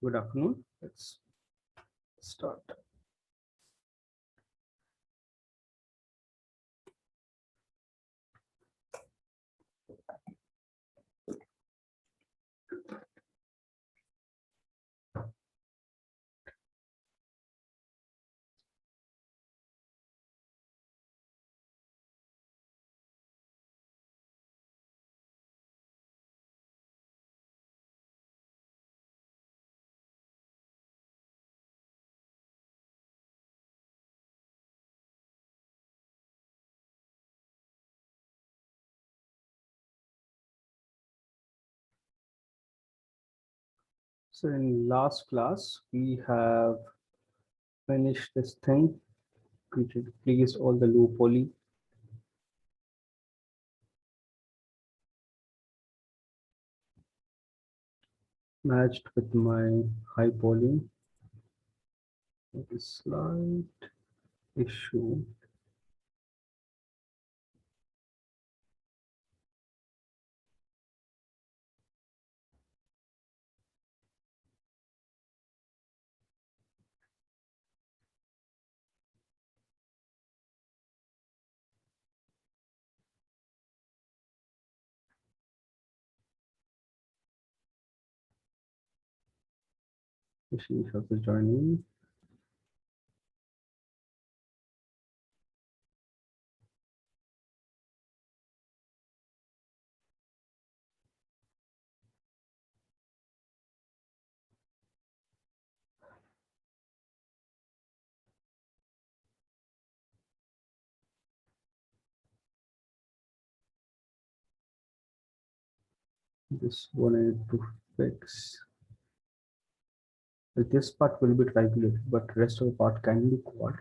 Good afternoon. Let's start. So in last class, we have finished this thing, which replaced all the low poly. Matched with my high poly. With a slight issue. Hsmi is also joining. This one I need to fix. This part will be triangulated, but rest of the part can be quad.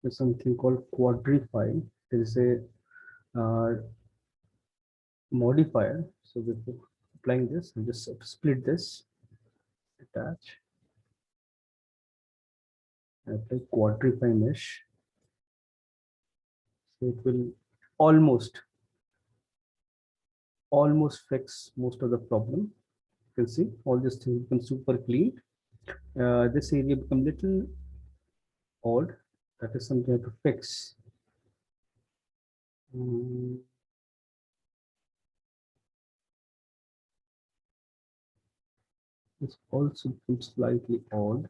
There's something called quadrify. There is a modifier. So before applying this, I'll just split this, attach, apply quadrify mesh. So it will almost fix most of the problem. You can see all this thing become super clean. This area become little odd. That is something I have to fix. This also becomes slightly odd,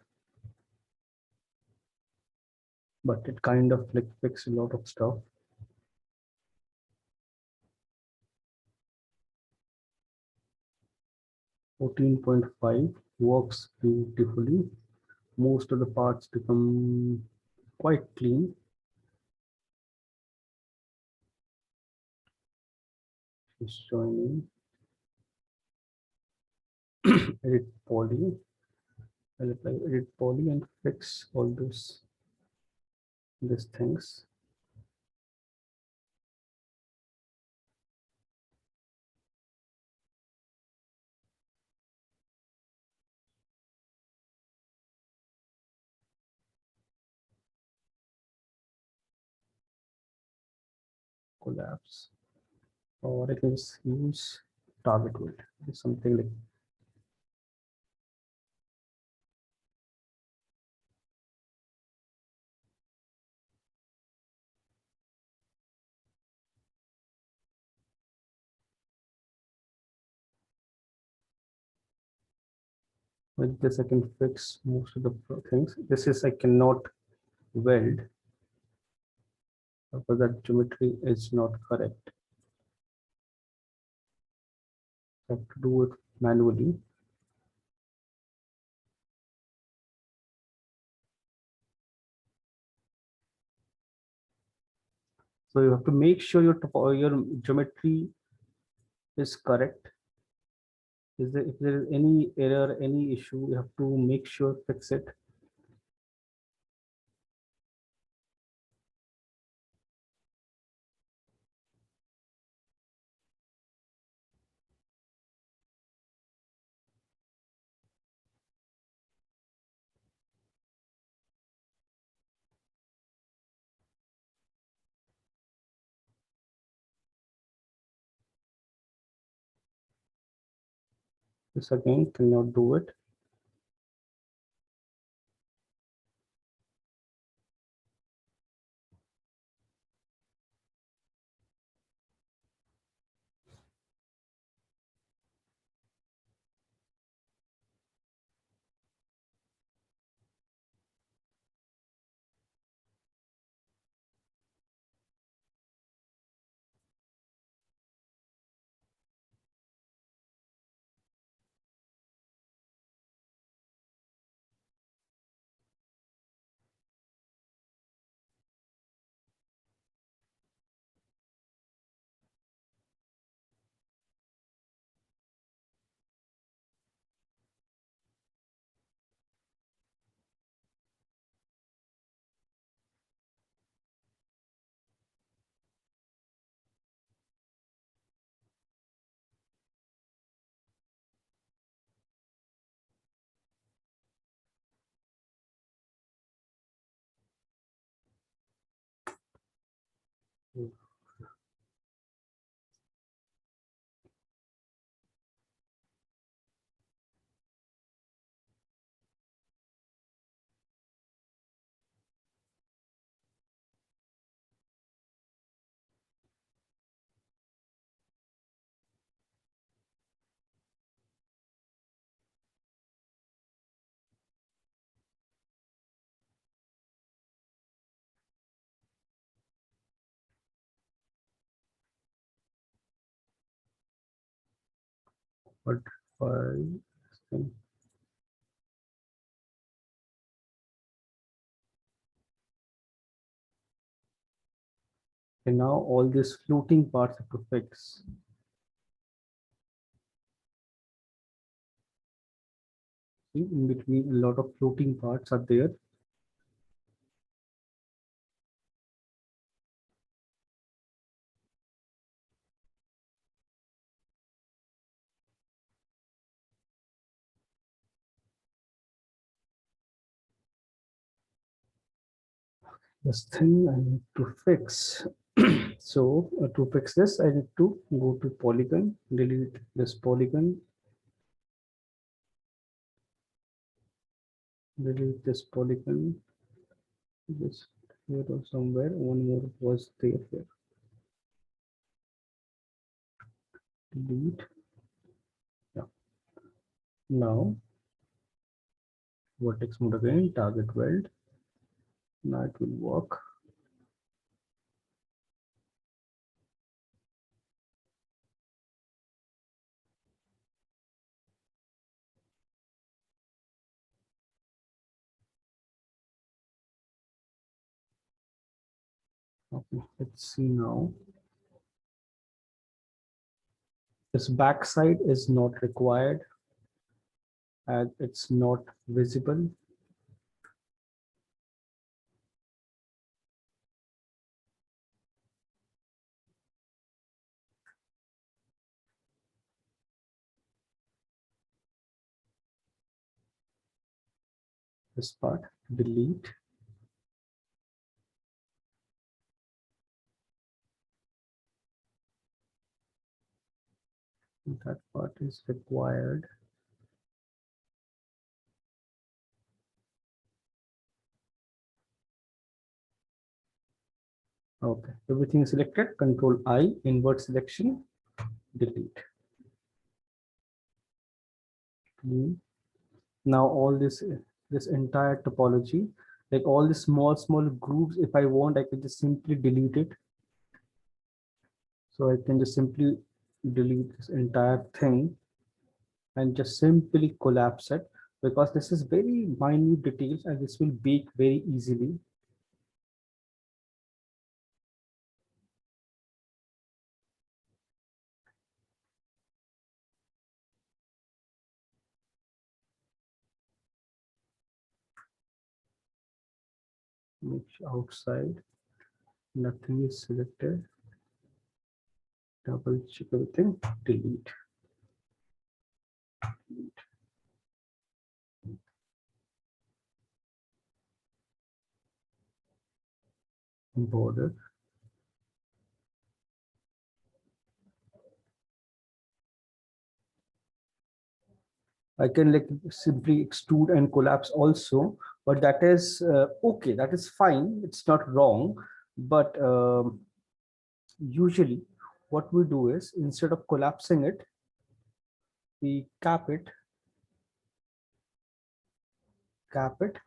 but it kind of like fix a lot of stuff. 14.5 works beautifully. Most of the parts become quite clean. Just joining. Edit poly. I'll apply edit poly and fix all these things. Collapse, or I can use target weight. It's something like with this I can fix most of the things. This is I cannot weld because that geometry is not correct. I have to do it manually. So you have to make sure your geometry is correct. If there is any error, any issue, you have to make sure fix it. This again cannot do it. But I think, and now all these floating parts have to fix. See, in between, a lot of floating parts are there. This thing I need to fix. So to fix this, I need to go to polygon, delete this polygon, delete this polygon, this here or somewhere. One more was there here. Delete. Yeah. Now vertex mode again, target weld. Now it will work. Okay, let's see now. This backside is not required as it's not visible. This part, delete. That part is required. Okay, everything is selected. Control I, invert selection, delete. Now all this entire topology, like all the small grooves, if I want, I can just simply delete it. So I can just simply delete this entire thing and just simply collapse it, because this is very minute details and this will bake very easily. Make sure outside nothing is selected. Double check everything. Delete. Border. I can like simply extrude and collapse also, but that is okay. That is fine. It's not wrong. But usually, what we do is instead of collapsing it, we cap it,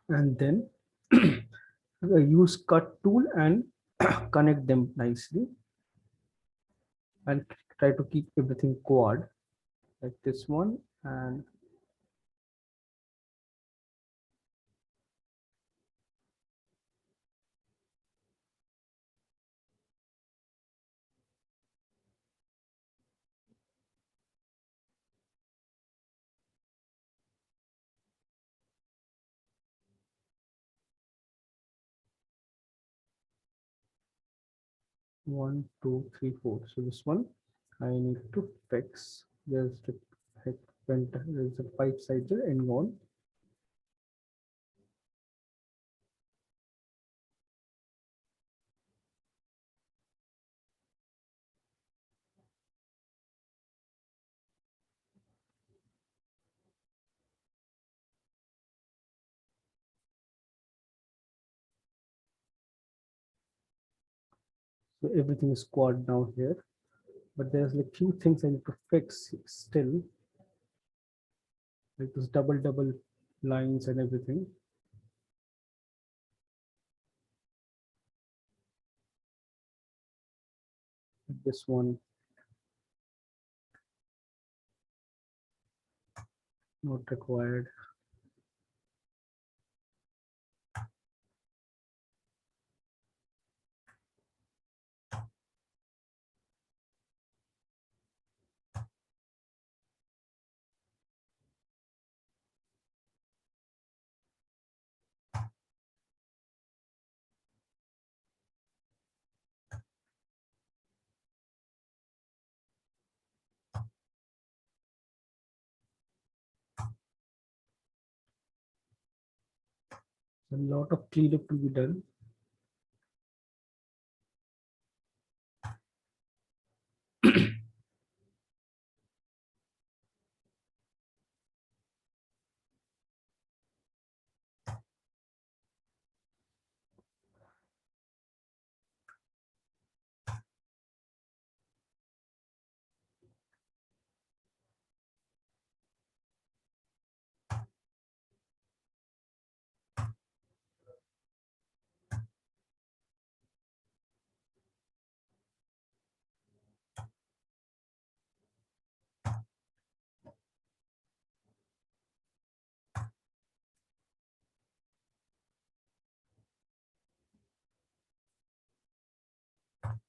and then use cut tool and connect them nicely and try to keep everything quad like this one. And one, two, three, four. So this one I need to fix. There's the there's a pipe side there and on. So everything is quad now here, but there's like few things I need to fix still, like this double lines and everything. This one not required. A lot of cleanup to be done.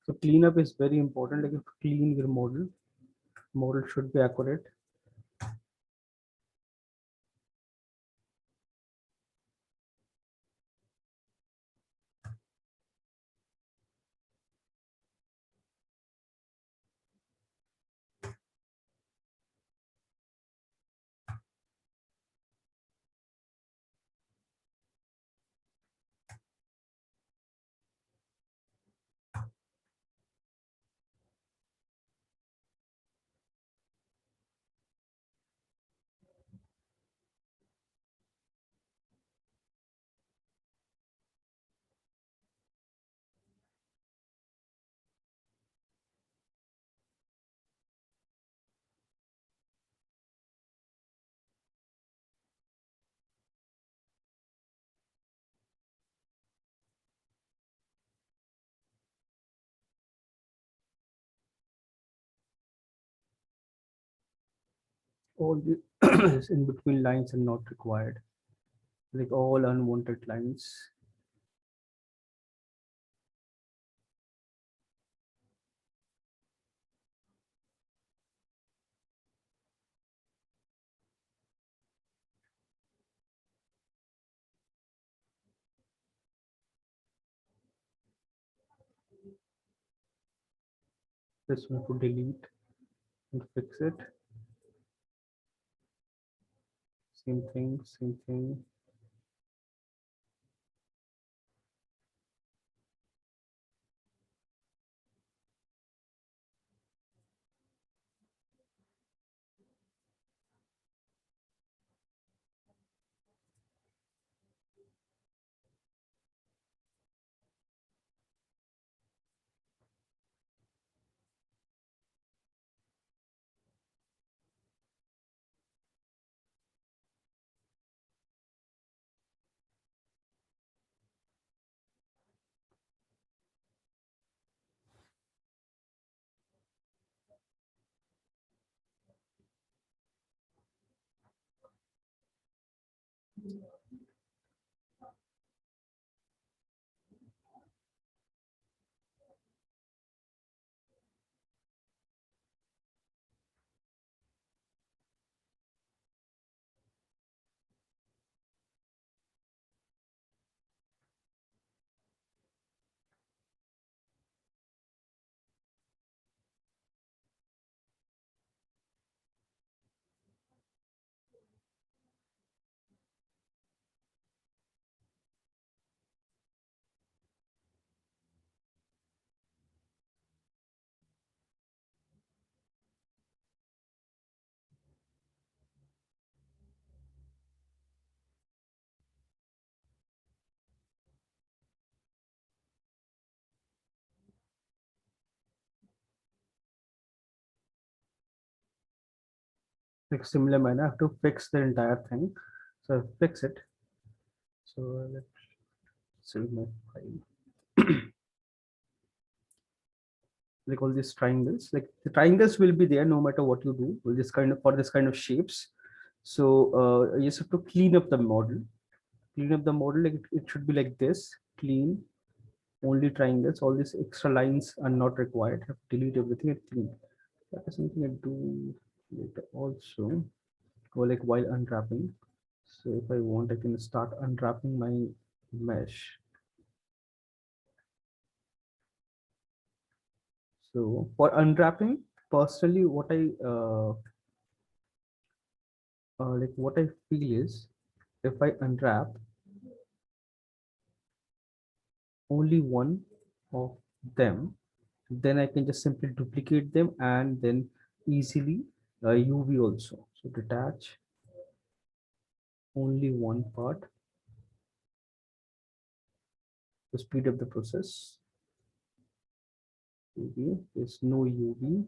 So cleanup is very important. Like if you clean your model should be accurate. All the is in between lines are not required. Like all unwanted lines. This one to delete and fix it. Same thing, same thing. Like similar manner, I have to fix the entire thing. So I fix it. So let's save my file. Like all these triangles, like the triangles will be there no matter what you do with this kind of for this kind of shapes. So you just have to clean up the model. Clean up the model, like it should be like this. Clean, only triangles. All these extra lines are not required. Have to delete everything and clean. That is something I do later also, or like while unwrapping. So if I want, I can start unwrapping my mesh. So for unwrapping, personally, what I feel is, if I unwrap only one of them, then I can just simply duplicate them and then easily UV also. So detach only one part to speed up the process. UV, there's no UV,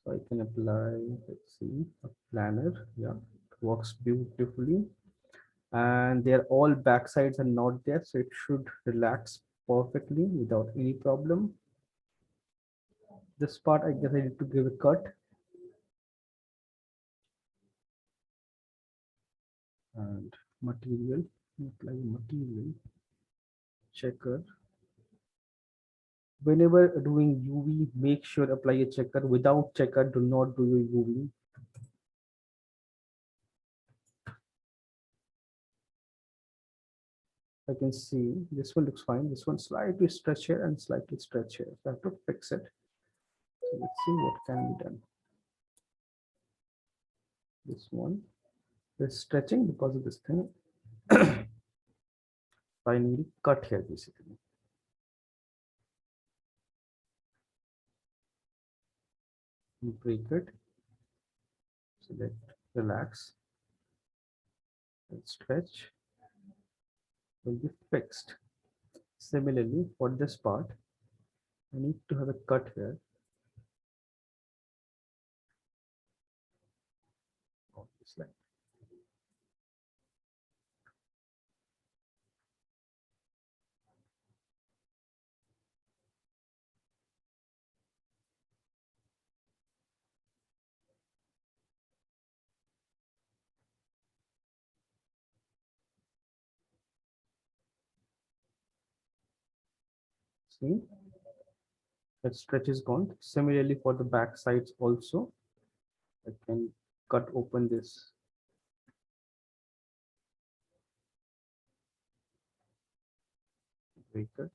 so I can apply, let's see, a planner. Yeah, it works beautifully. And they're all backsides are not there, so it should relax perfectly without any problem. This part, I guess I need to give a cut and material, apply material, checker. Whenever doing UV, make sure apply a checker. Without checker, do not do your UV. I can see this one looks fine. This one slightly stretch here and slightly stretch here. So I have to fix it. So let's see what can be done. This one is stretching because of this thing. I need cut here basically. Break it. So let relax. And stretch will be fixed. Similarly, for this part, I need to have a cut here. On this line. See, that stretch is gone. Similarly, for the back sides also, I can cut open this. Break it.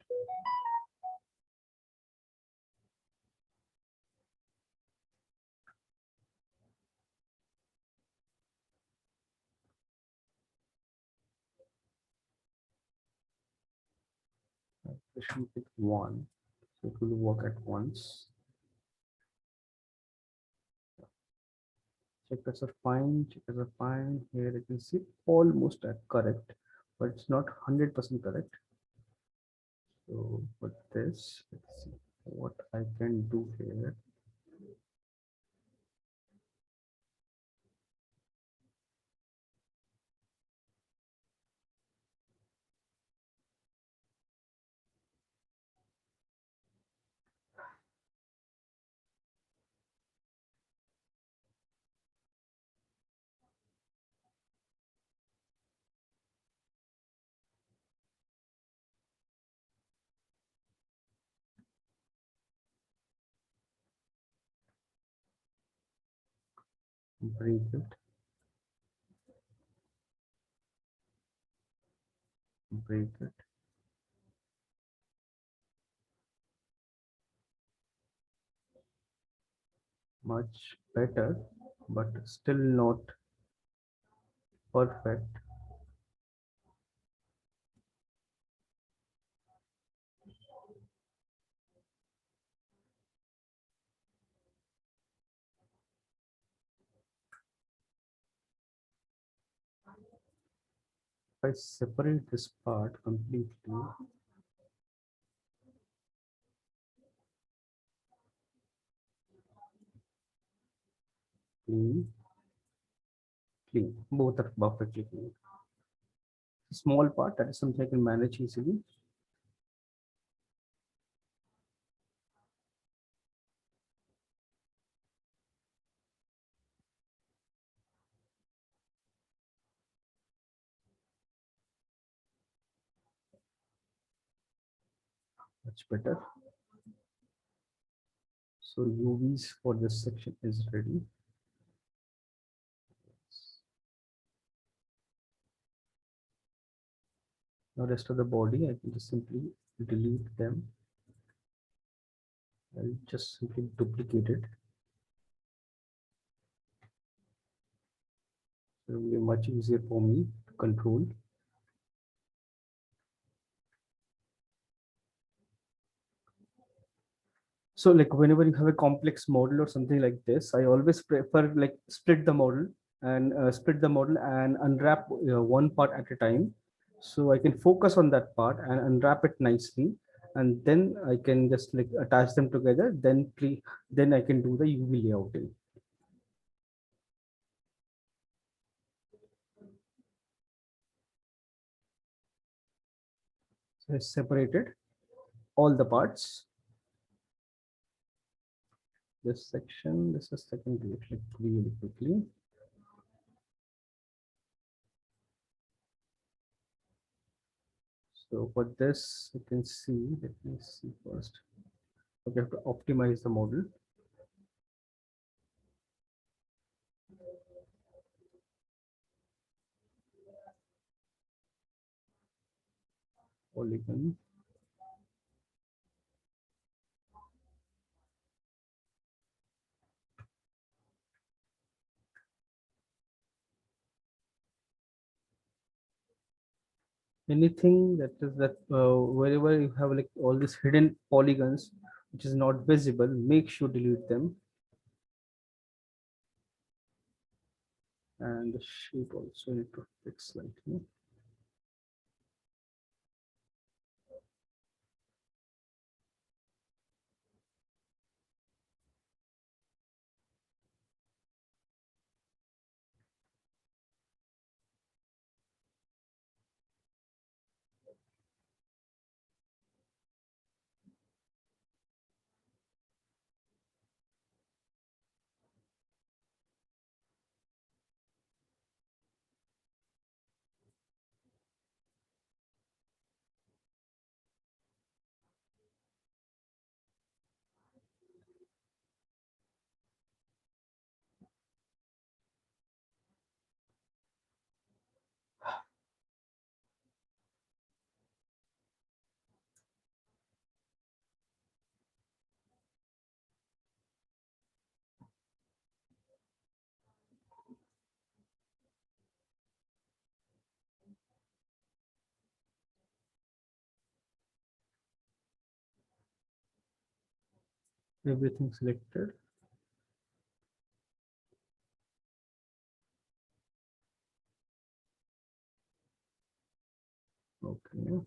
I should pick one, so it will work at once. Checkers are fine. Checkers are fine. Here you can see almost correct, but it's not 100% correct. So for this, let's see what I can do here. break it, break it. Much better, but still not perfect. If I separate this part completely, clean, clean, both are perfectly clean. Small part, that is something I can manage easily. Much better. So UVs for this section is ready. Now rest of the body, I can just simply delete them. I'll just simply duplicate it. So it will be much easier for me to control. So like whenever you have a complex model or something like this, I always prefer like split the model and unwrap one part at a time. So I can focus on that part and unwrap it nicely. And then I can just like attach them together. Then I can do the UV layouting. So I separated all the parts. This section, this is second like really quickly. So for this, you can see, let me see first. Okay, I have to optimize the model. Polygon. Anything that is that wherever you have like all these hidden polygons which is not visible, make sure delete them. And the shape also need to fix slightly. Everything selected. Okay.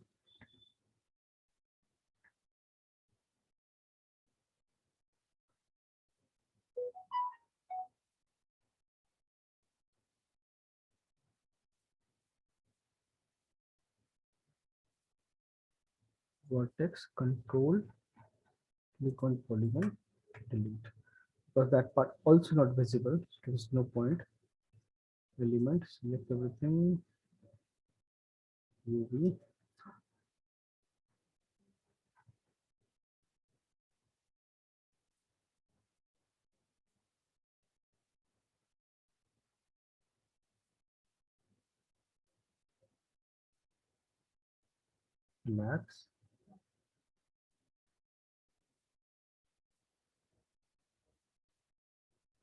Vertex control, click on polygon, delete. Because that part also not visible, so there is no point. Element, select everything, UV. max.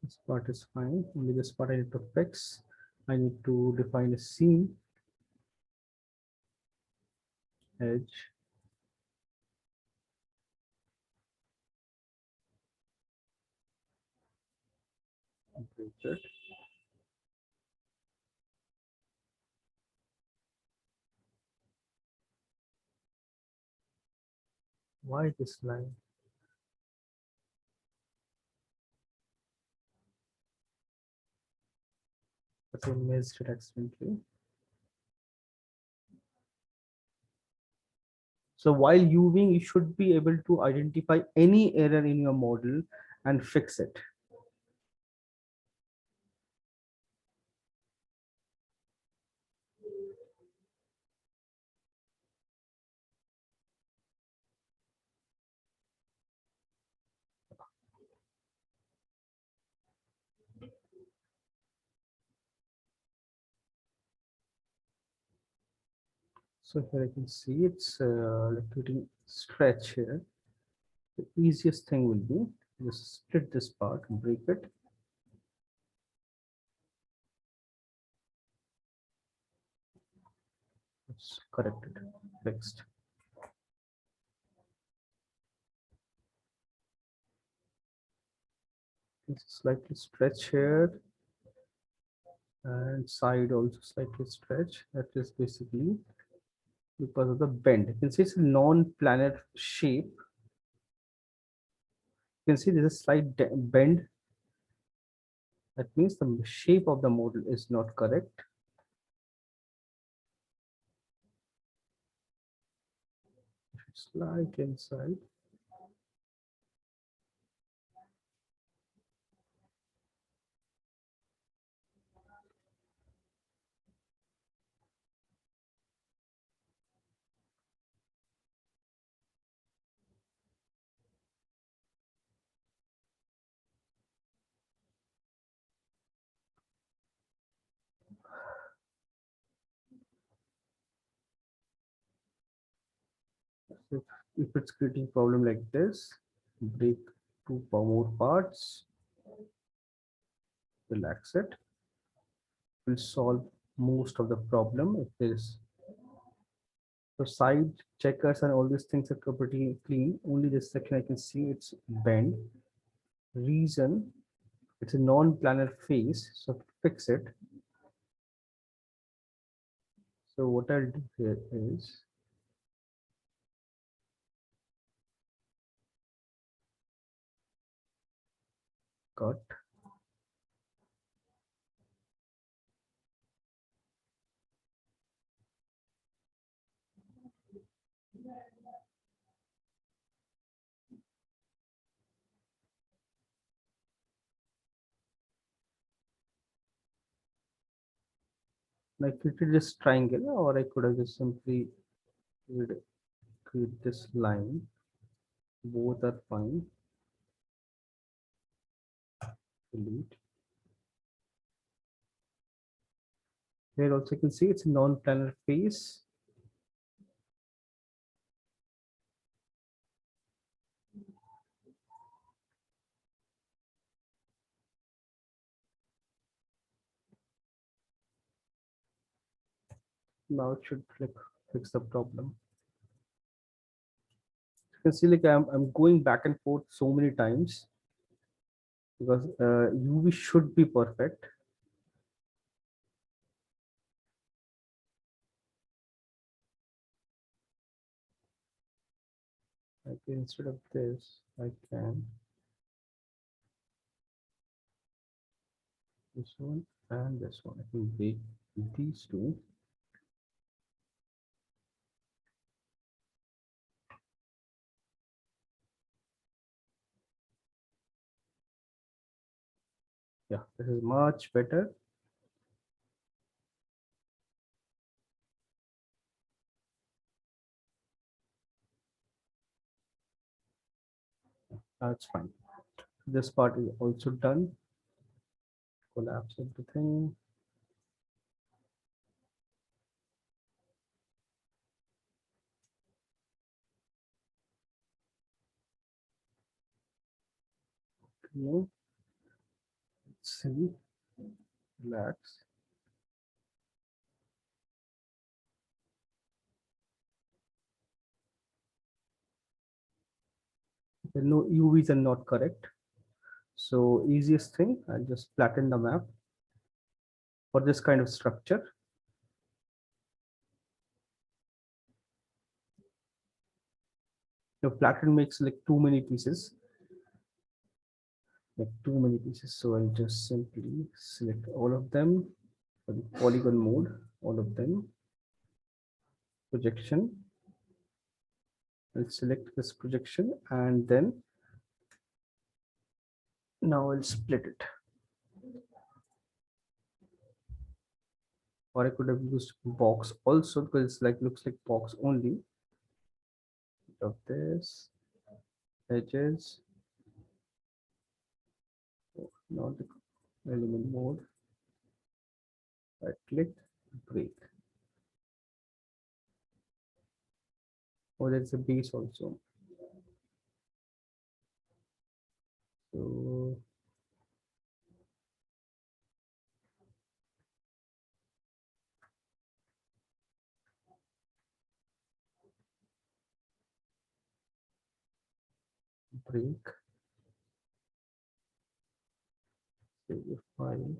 This part is fine. Only this part I need to fix. I need to define a seam edge. Break it. Why this line? But I missed it accidentally. So while UVing, you should be able to identify any error in your model and fix it. So here I can see it's like getting stretch here. The easiest thing will be just split this part and break it. It's corrected, fixed. It's slightly stretch here and side also slightly stretch. That is basically because of the bend. You can see it's a non-planar shape. You can see there's a slight bend. That means the shape of the model is not correct. Slide inside. If, if it's creating problem like this, break two more parts, relax it, will solve most of the problem. If there's so side checkers and all these things are pretty clean. Only this section I can see it's bend. Reason it's a non-planar face, so to fix it. So what I'll do here is cut. Like it is just triangle, or I could have just simply create this line. Both are fine. Delete. Here also you can see it's a non-planar face. Now it should like fix the problem. You can see like I'm going back and forth so many times because UV should be perfect. Like instead of this, I can this one and this one. I can make these two. Yeah, this is much better. That's fine. This part is also done. Collapse everything. No, let's see. Relax. No, UVs are not correct. So easiest thing, I'll just flatten the map for this kind of structure. Flatten makes like too many pieces, So I'll just simply select all of them for the polygon mode, all of them, projection. I'll select this projection and then now I'll split it. Or I could have used box also because it's like looks like box only. Of this edges, not the element mode. Right click, break. Or there's a base also. So break, save your file.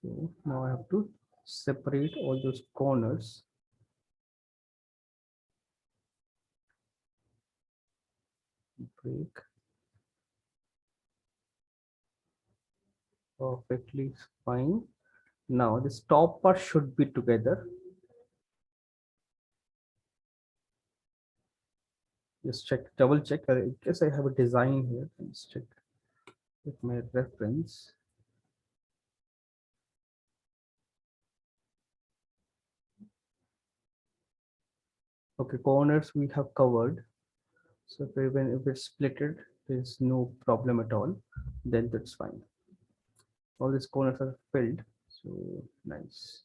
So now I have to separate all those corners. Break. Perfectly fine. Now this top part should be together. Just check, double check. I guess I have a design here. Let's check with my reference. Okay, corners we have covered. So if it's splitted, there's no problem at all. Then that's fine. All these corners are filled. So nice.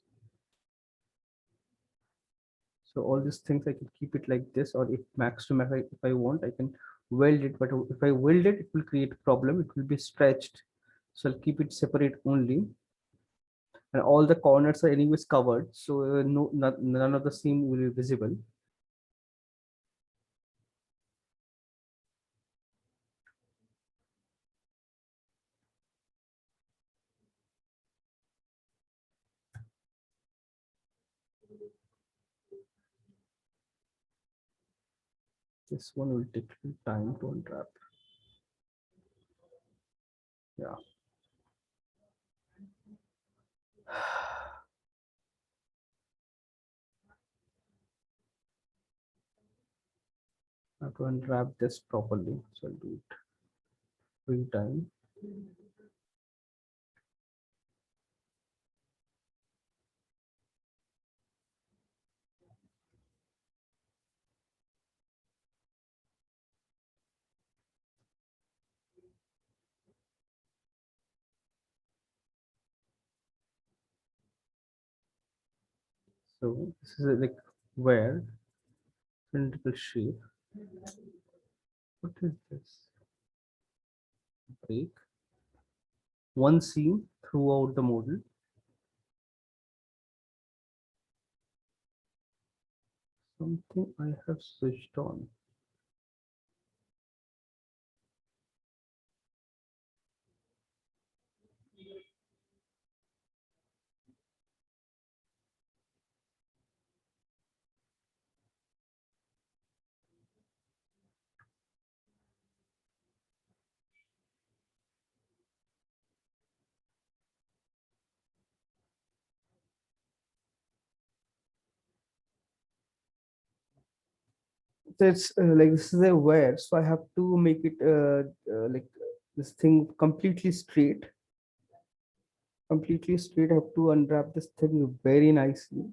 So all these things I can keep it like this, or if max to max, if I want, I can weld it. But if I weld it, it will create a problem. It will be stretched. So I'll keep it separate only. And all the corners are anyways covered. So no, none of the seam will be visible. This one will take time to unwrap. Yeah. I have to unwrap this properly. So I'll do it 3 times. So this is like where cylindrical shape. What is this? Break. One seam throughout the model. Something I have switched on. So it's like this is a wear, so I have to make it like this thing completely straight. Completely straight. I have to unwrap this thing very nicely.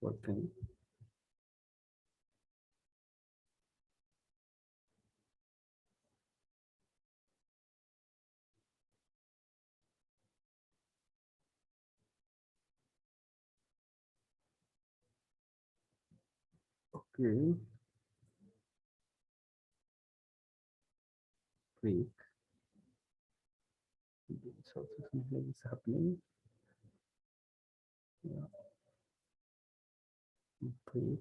working. Okay, break. So something is happening. Yeah, break.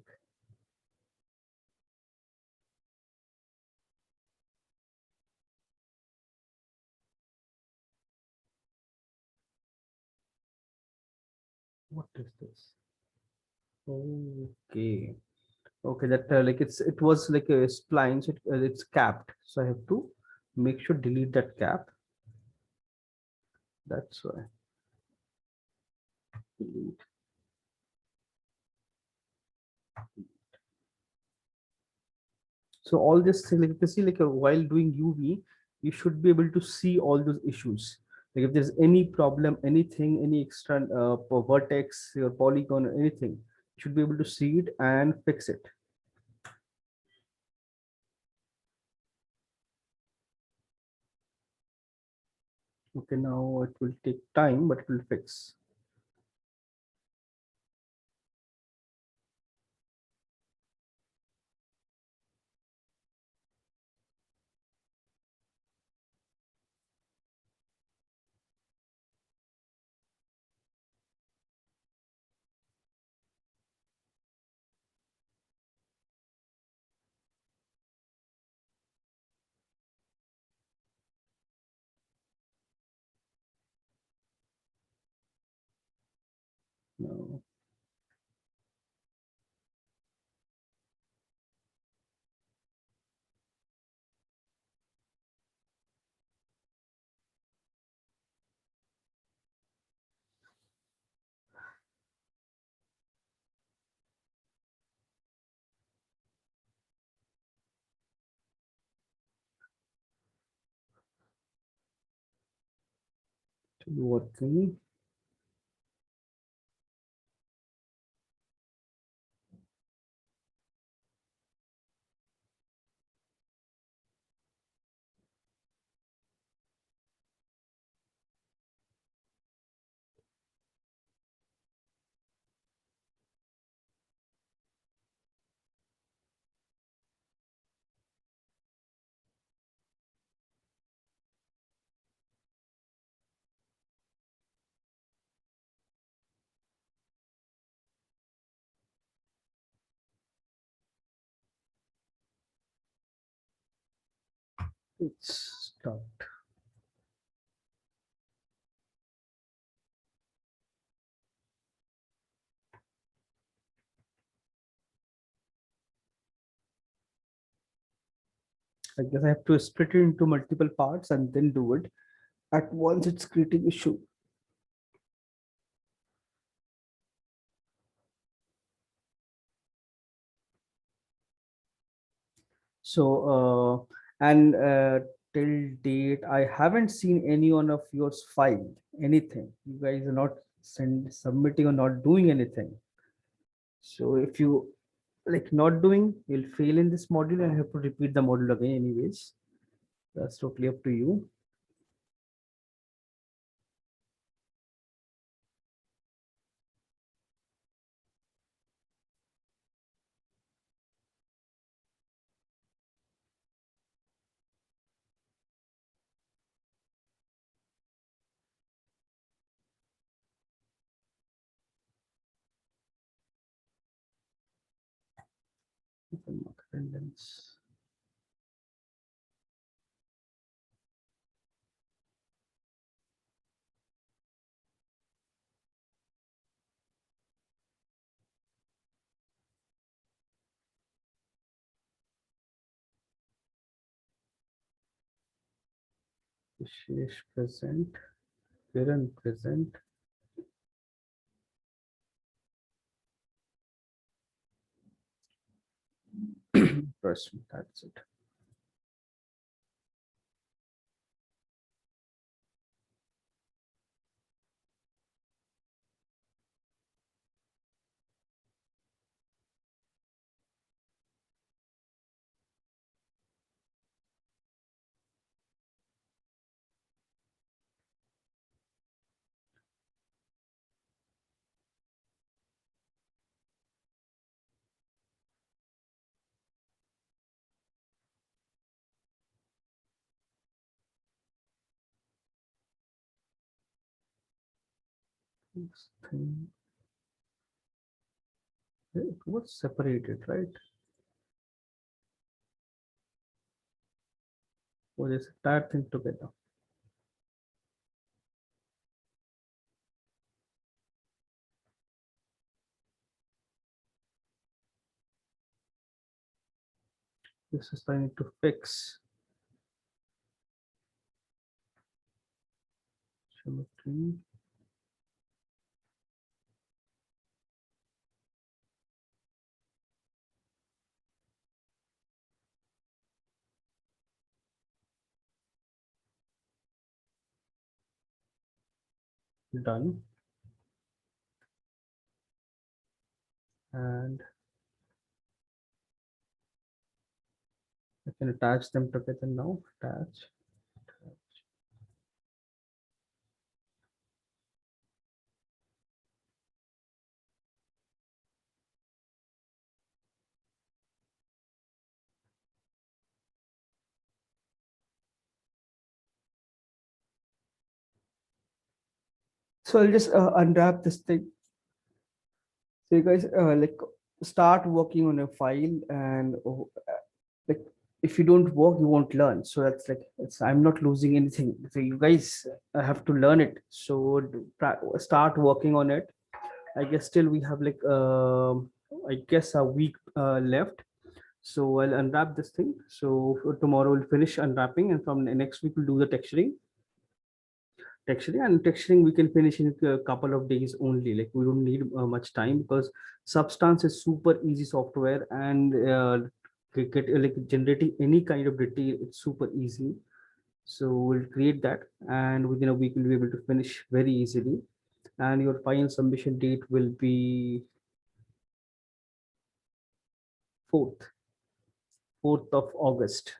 What is this? Okay. Okay, that like it was like a spline, so it's capped. So I have to make sure delete that cap. That's why delete. So all this thing, like you can see, like while doing UV, you should be able to see all those issues. Like if there's any problem, anything, any extra vertex or polygon or anything, you should be able to see it and fix it. Okay, now it will take time, but it will fix. Now, to be working. It's stopped. I guess I have to split it into multiple parts and then do it. At once, it's creating issue. So, and till date, I haven't seen any one of yours file anything. You guys are not submitting or not doing anything. So if you like not doing, you'll fail in this module and have to repeat the module again anyways. That's totally up to you. Open mark attendance. Vishesh present. Kiran present. Trust me, that's it. This thing, it was separated, right? Or this entire thing together. This is I need to fix. Geometry. Done. And I can attach them together now. Attach. So I'll just unwrap this thing. So you guys like start working on a file, and like if you don't work, you won't learn. So that's like I'm not losing anything. So you guys have to learn it. So start working on it. I guess still we have like I guess a week left. So I'll unwrap this thing. So for tomorrow we'll finish unwrapping, and from next week we'll do the texturing. Texturing we can finish in a couple of days only. Like we don't need much time because Substance is super easy software, and like generating any kind of detail, it's super easy. So we'll create that, and within a week we'll be able to finish very easily. And your final submission date will be 4th 4th of August.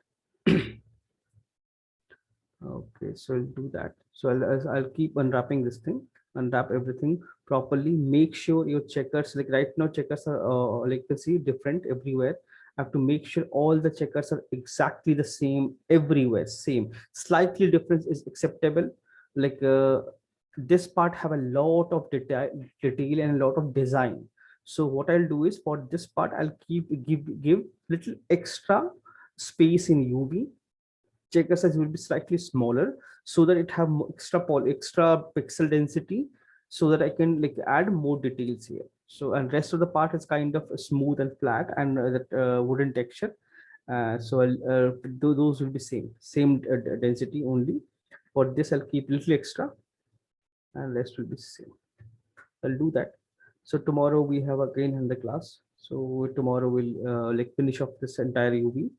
Okay, so I'll do that. So I'll keep unwrapping this thing, unwrap everything properly. Make sure your checkers, like right now, checkers are like you see different everywhere. I have to make sure all the checkers are exactly the same everywhere, same. Slightly difference is acceptable. Like this part have a lot of detail and a lot of design. So what I'll do is for this part, I'll give little extra space in UV. Checker size will be slightly smaller so that it have extra pixel density, so that I can like add more details here. So and rest of the part is kind of smooth and flat, and that wooden texture. So those will be same density only. For this I'll keep little extra, and rest will be same. I'll do that. So tomorrow we have again in the class. So tomorrow we'll like finish off this entire UV,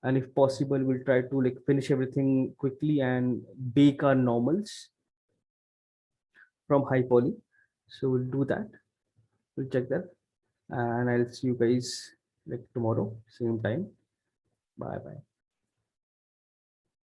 and if possible we'll try to like finish everything quickly and bake our normals from high poly. So we'll do that, we'll check that, and I'll see you guys like tomorrow same time. Bye bye.